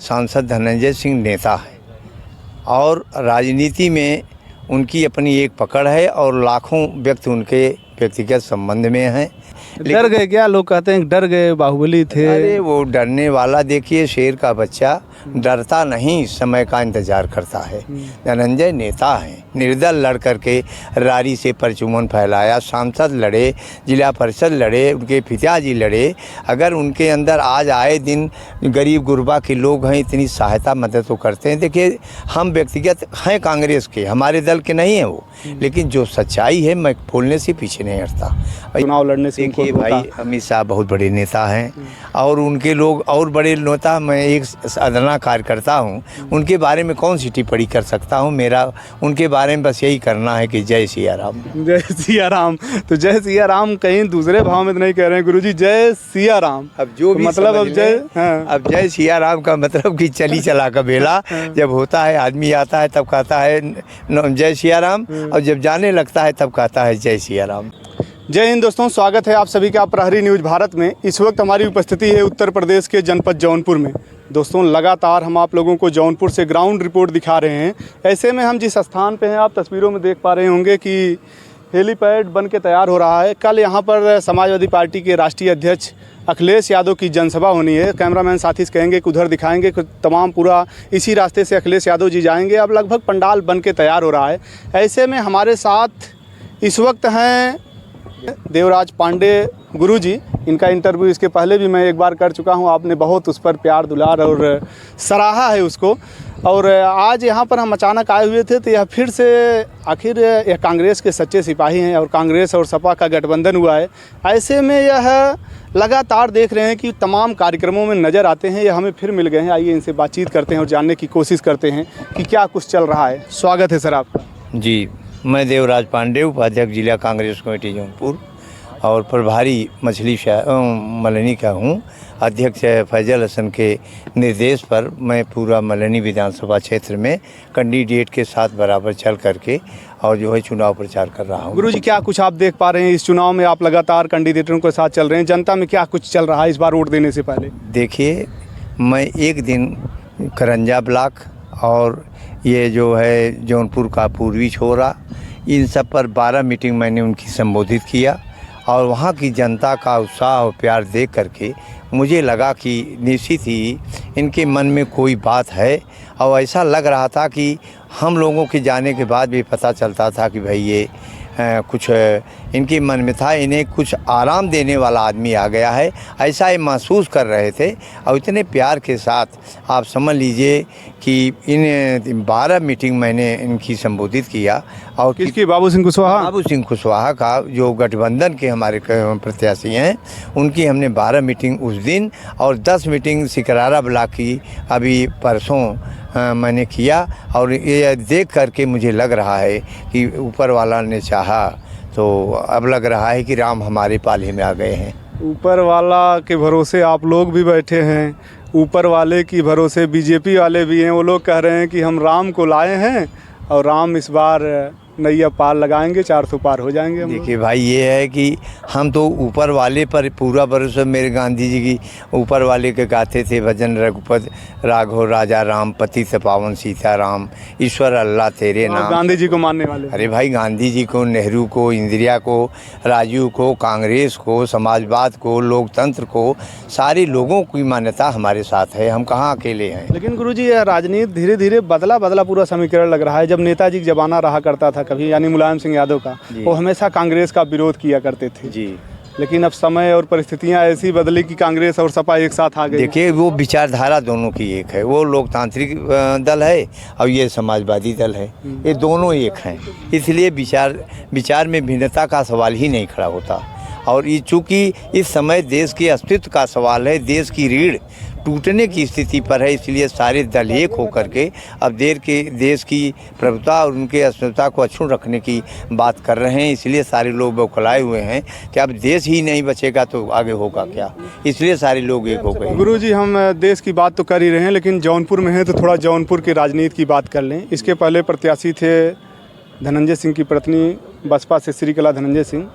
सांसद धनंजय सिंह नेता है और राजनीति में उनकी अपनी एक पकड़ है और लाखों व्यक्ति उनके व्यक्तिगत संबंध में हैं। डर गए क्या? लोग कहते हैं डर गए, बाहुबली थे। अरे वो डरने वाला, देखिए शेर का बच्चा डरता नहीं, समय का इंतजार करता है। धनंजय नेता हैं, निर्दल लड़ करके रारी से परचूमन फैलाया, सांसद लड़े, जिला परिषद लड़े, उनके पिताजी लड़े। अगर उनके अंदर आज आए दिन गरीब गुरबा के लोग हैं, इतनी सहायता मदद तो करते हैं। देखिए हम व्यक्तिगत हैं कांग्रेस के, हमारे दल के नहीं हैं वो, लेकिन जो सच्चाई है मैं बोलने से पीछे नहीं हटता। चुनाव लड़ने से देखिए भाई अमित शाह बहुत बड़े नेता हैं और उनके लोग और बड़े नेता, मैं एक साधारण कार्यकर्ता हूँ, उनके बारे में कौन सी टिप्पणी कर सकता हूँ। मेरा उनके बारे में बस यही करना है कि जय सिया राम। जय सिया राम। तो जय सिया राम कहीं दूसरे भाव में तो नहीं कह रहे हैं गुरुजी, जय सिया राम। अब जो भी मतलब अब जय, अब जय सिया राम का मतलब कि चली चला का बेला जब होता है, आदमी आता है तब कहता है जय सिया राम, और जब जाने लगता है तब कहता है जय सिया राम। जय हिंद दोस्तों, स्वागत है आप सभी का प्रहरी न्यूज़ भारत में। इस वक्त हमारी उपस्थिति है उत्तर प्रदेश के जनपद जौनपुर में। दोस्तों लगातार हम आप लोगों को जौनपुर से ग्राउंड रिपोर्ट दिखा रहे हैं। ऐसे में हम जिस स्थान पे हैं, आप तस्वीरों में देख पा रहे होंगे कि हेलीपैड बन के तैयार हो रहा है। कल यहाँ पर समाजवादी पार्टी के राष्ट्रीय अध्यक्ष अखिलेश यादव की जनसभा होनी है। कैमरामैन साथी कहेंगे कि उधर दिखाएंगे कि तमाम पूरा इसी रास्ते से अखिलेश यादव जी जाएंगे। अब लगभग पंडाल बन के तैयार हो रहा है। ऐसे में हमारे साथ इस वक्त हैं देवराज पांडे गुरुजी। इनका इंटरव्यू इसके पहले भी मैं एक बार कर चुका हूं, आपने बहुत उस पर प्यार दुलार और सराहा है उसको। और आज यहां पर हम अचानक आए हुए थे तो यह फिर से आखिर यह कांग्रेस के सच्चे सिपाही हैं और कांग्रेस और सपा का गठबंधन हुआ है। ऐसे में यह लगातार देख रहे हैं कि तमाम कार्यक्रमों में नज़र आते हैं। यह हमें फिर मिल गए हैं। आइए इनसे बातचीत करते हैं और जानने की कोशिश करते हैं कि क्या कुछ चल रहा है। स्वागत है सर आपका। जी, मैं देवराज पांडे, उपाध्यक्ष जिला कांग्रेस कमेटी जौनपुर और प्रभारी मलनी का हूँ। अध्यक्ष फैजल हसन के निर्देश पर मैं पूरा मलनी विधानसभा क्षेत्र में कैंडिडेट के साथ बराबर चल करके और जो है चुनाव प्रचार कर रहा हूँ। गुरुजी क्या कुछ आप देख पा रहे हैं इस चुनाव में? आप लगातार कैंडिडेटों के साथ चल रहे हैं, जनता में क्या कुछ चल रहा है इस बार वोट देने से पहले? देखिए, मैं एक दिन करंजा ब्लॉक और ये जो है जौनपुर का पूर्वी छोरा, इन सब पर 12 मीटिंग मैंने उनकी संबोधित किया और वहाँ की जनता का उत्साह और प्यार देख करके मुझे लगा कि निश्चित ही इनके मन में कोई बात है। और ऐसा लग रहा था कि हम लोगों के जाने के बाद भी पता चलता था कि भाई ये कुछ इनके मन में था, इन्हें कुछ आराम देने वाला आदमी आ गया है, ऐसा ये महसूस कर रहे थे। और इतने प्यार के साथ आप समझ लीजिए कि इन 12 मीटिंग मैंने इनकी संबोधित किया। और किसकी? बाबू सिंह कुशवाहा का, जो गठबंधन के हमारे प्रत्याशी हैं, उनकी हमने 12 मीटिंग उस दिन और 10 मीटिंग सिकरारा ब्लॉक की अभी परसों मैंने किया। और ये देख करके मुझे लग रहा है कि ऊपर वाला ने चाहा तो अब लग रहा है कि राम हमारे पाले में आ गए हैं। ऊपर वाला के भरोसे आप लोग भी बैठे हैं, ऊपर वाले की भरोसे बीजेपी वाले भी हैं। वो लोग कह रहे हैं कि हम राम को लाए हैं और राम इस बार नैया पार लगाएंगे, 400 पार हो जाएंगे। देखिए भाई, ये है कि हम तो ऊपर वाले पर पूरा भरोसा। मेरे गांधी जी की ऊपर वाले के गाते थे भजन, रघुपत राघव राजा राम, पतित पावन सीता राम, ईश्वर अल्लाह तेरे नाम। गांधी जी को मानने वाले? अरे भाई, गांधी जी को, नेहरू को, इंदिरा को, राजीव को, कांग्रेस को, समाजवाद को, लोकतंत्र को, सारे लोगों की मान्यता हमारे साथ है। हम कहाँ अकेले हैं। लेकिन गुरुजी यह राजनीति धीरे धीरे बदला पूरा समीकरण लग रहा है। जब नेताजी का जमाना रहा करता था कभी, यानी मुलायम सिंह यादव का, वो हमेशा कांग्रेस का विरोध किया करते थे जी। लेकिन अब समय और परिस्थितियां ऐसी बदली कि कांग्रेस और सपा एक साथ आ गई। देखिए, वो विचारधारा दोनों की एक है। वो लोकतांत्रिक दल है और ये समाजवादी दल है, ये दोनों एक हैं। इसलिए विचार में भिन्नता का सवाल ही नहीं खड़ा होता। और ये चूँकि इस समय देश के अस्तित्व का सवाल है, देश की रीढ़ टूटने की स्थिति पर है, इसलिए सारे दल एक होकर के अब देश की प्रभुता और उनके अस्तित्वता को अक्षुण्ण रखने की बात कर रहे हैं। इसलिए सारे लोग बौखलाए हुए हैं कि अब देश ही नहीं बचेगा तो आगे होगा क्या, इसलिए सारे लोग एक हो गए। गुरुजी, हम देश की बात तो कर ही रहे हैं, लेकिन जौनपुर में हैं तो थोड़ा जौनपुर की राजनीति की बात कर लें। इसके पहले प्रत्याशी थे धनंजय सिंह की पत्नी बसपा से श्रीकला धनंजय सिंह।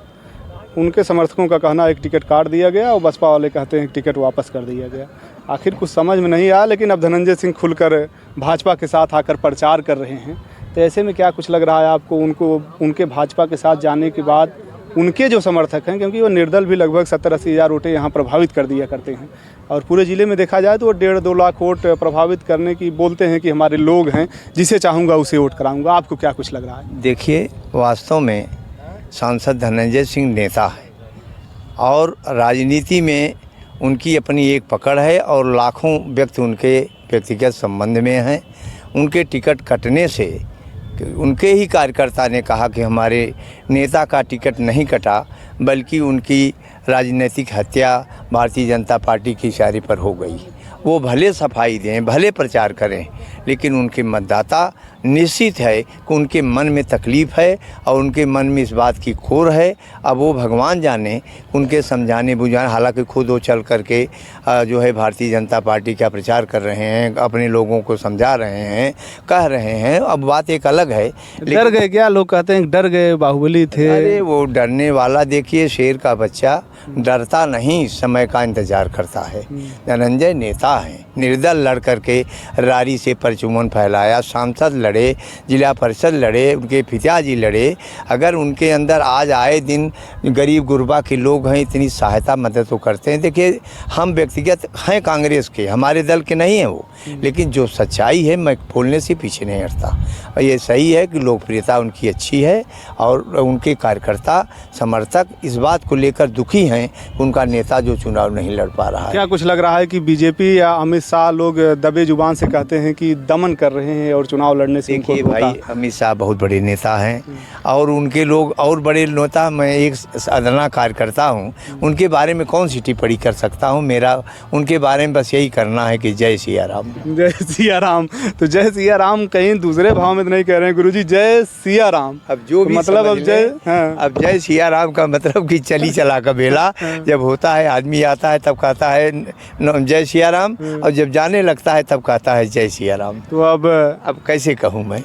उनके समर्थकों का कहना एक टिकट काट दिया गया और बसपा वाले कहते हैं टिकट वापस कर दिया गया। आखिर कुछ समझ में नहीं आया, लेकिन अब धनंजय सिंह खुलकर भाजपा के साथ आकर प्रचार कर रहे हैं। तो ऐसे में क्या कुछ लग रहा है आपको, उनके भाजपा के साथ जाने के बाद उनके जो समर्थक हैं, क्योंकि वो निर्दल भी लगभग 70-80 हज़ार वोटें यहाँ प्रभावित कर दिया करते हैं, और पूरे ज़िले में देखा जाए तो वो 1.5-2 लाख वोट प्रभावित करने की बोलते हैं कि हमारे लोग हैं, जिसे चाहूँगा उसे वोट कराऊँगा। आपको क्या कुछ लग रहा है? देखिए, वास्तव में सांसद धनंजय सिंह नेता है और राजनीति में उनकी अपनी एक पकड़ है और लाखों व्यक्ति उनके व्यक्तिगत संबंध में हैं। उनके टिकट कटने से उनके ही कार्यकर्ता ने कहा कि हमारे नेता का टिकट नहीं कटा, बल्कि उनकी राजनीतिक हत्या भारतीय जनता पार्टी की इशारे पर हो गई। वो भले सफाई दें, भले प्रचार करें, लेकिन उनके मतदाता निश्चित है कि उनके मन में तकलीफ़ है और उनके मन में इस बात की खोर है। अब वो भगवान जाने, उनके समझाने बुझाने, हालांकि खुद वो चल करके जो है भारतीय जनता पार्टी का प्रचार कर रहे हैं, अपने लोगों को समझा रहे हैं, कह रहे हैं। अब बात एक अलग है। डर गए क्या? लोग कहते हैं डर गए, बाहुबली थे। अरे वो डरने वाला, देखिए शेर का बच्चा डरता नहीं, समय का इंतजार करता है। धनंजय नेता हैं, निर्दल लड़ करके रारी से परचुमन फैलाया, सांसद लड़े, जिला परिषद लड़े, उनके पिताजी लड़े। अगर उनके अंदर आज आए दिन गरीब गुरबा के लोग हैं, इतनी सहायता मदद तो करते हैं। देखिए, हम व्यक्तिगत हैं कांग्रेस के, हमारे दल के नहीं हैं वो, लेकिन जो सच्चाई है मैं बोलने से पीछे नहीं हटता। और ये सही है कि लोकप्रियता उनकी अच्छी है और उनके कार्यकर्ता समर्थक इस बात को लेकर दुखी हैं कि उनका नेता जो चुनाव नहीं लड़ पा रहा है। क्या कुछ लग रहा है कि बीजेपी या अमित शाह लोग दबे जुबान से कहते हैं कि दमन कर रहे हैं और चुनाव लड़ने से? देखिए भाई, अमित शाह बहुत बड़े नेता हैं और उनके लोग और बड़े नेता, मैं एक साधारण कार्यकर्ता हूँ, उनके बारे में कौन सी टिप्पणी कर सकता हूँ? मेरा उनके बारे में बस यही करना है कि जय सिया राम। जय सिया राम। तो जय सिया राम कहीं दूसरे भाव में तो नहीं कह रहे हैं गुरुजी, जय सिया राम। अब जो भी मतलब अब जय, अब जय सिया राम का मतलब कि चली चला का बेला जब होता है, आदमी आता है तब कहता है जय सिया राम, और जब जाने लगता है तब कहता है जय सिया राम। तो अब कैसे कहूँ मैं?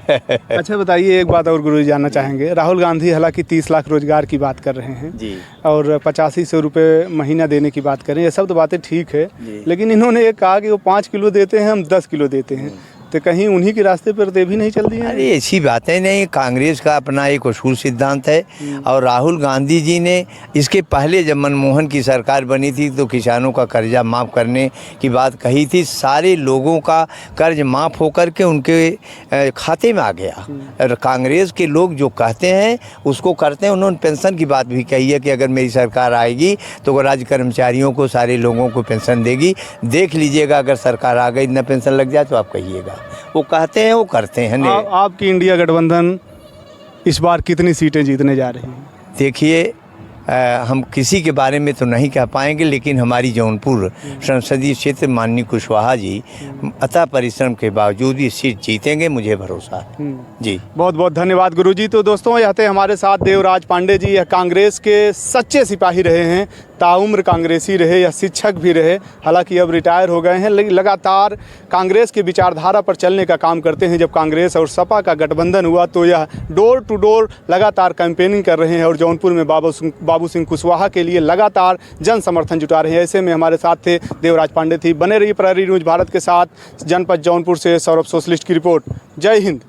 अच्छा बताइए, एक बात और गुरुजी जानना चाहेंगे। राहुल गांधी हालांकि 30 लाख रोजगार की बात कर रहे हैं जी, और 8500 रुपये महीना देने की बात करें, ये सब तो बातें ठीक है, लेकिन इन्होंने ये कहा कि वो 5 किलो देते हैं, हम 10 किलो देते हैं। तो कहीं उन्हीं के रास्ते पर दे भी नहीं चल दिए? अरे ऐसी बातें नहीं, कांग्रेस का अपना एक उसूल सिद्धांत है। और राहुल गांधी जी ने इसके पहले जब मनमोहन की सरकार बनी थी तो किसानों का कर्जा माफ़ करने की बात कही थी। सारे लोगों का कर्ज माफ़ होकर के उनके खाते में आ गया। और कांग्रेस के लोग जो कहते हैं उसको करते हैं। उन्होंने पेंशन की बात भी कही है कि अगर मेरी सरकार आएगी तो राज्य कर्मचारियों को, सारे लोगों को पेंशन देगी। देख लीजिएगा, अगर सरकार आ गई, इतना पेंशन लग जाए तो आप कहिएगा। वो कहते हैं, वो करते हैं। आपकी इंडिया गठबंधन इस बार कितनी सीटें जीतने जा रही हैं? देखिए, हम किसी के बारे में तो नहीं कह पाएंगे, लेकिन हमारी जौनपुर संसदीय क्षेत्र माननीय कुशवाहा जी अथक परिश्रम के बावजूद ये सीट जीतेंगे, मुझे भरोसा है जी। बहुत बहुत धन्यवाद गुरुजी। तो दोस्तों, यह थे हमारे साथ देवराज पांडे जी। यह कांग्रेस के सच्चे सिपाही रहे हैं, ताउम्र कांग्रेसी रहे या शिक्षक भी रहे, हालांकि अब रिटायर हो गए हैं, लेकिन लगातार कांग्रेस की विचारधारा पर चलने का काम करते हैं। जब कांग्रेस और सपा का गठबंधन हुआ तो यह डोर टू डोर लगातार कैंपेनिंग कर रहे हैं और जौनपुर में बाबू सिंह कुशवाहा के लिए लगातार जन समर्थन जुटा रहे हैं। ऐसे में हमारे साथ थे देवराज पांडे थी। बने रहिए प्रहरी न्यूज़ भारत के साथ। जनपद जौनपुर से सौरभ सोशलिस्ट की रिपोर्ट। जय हिंद।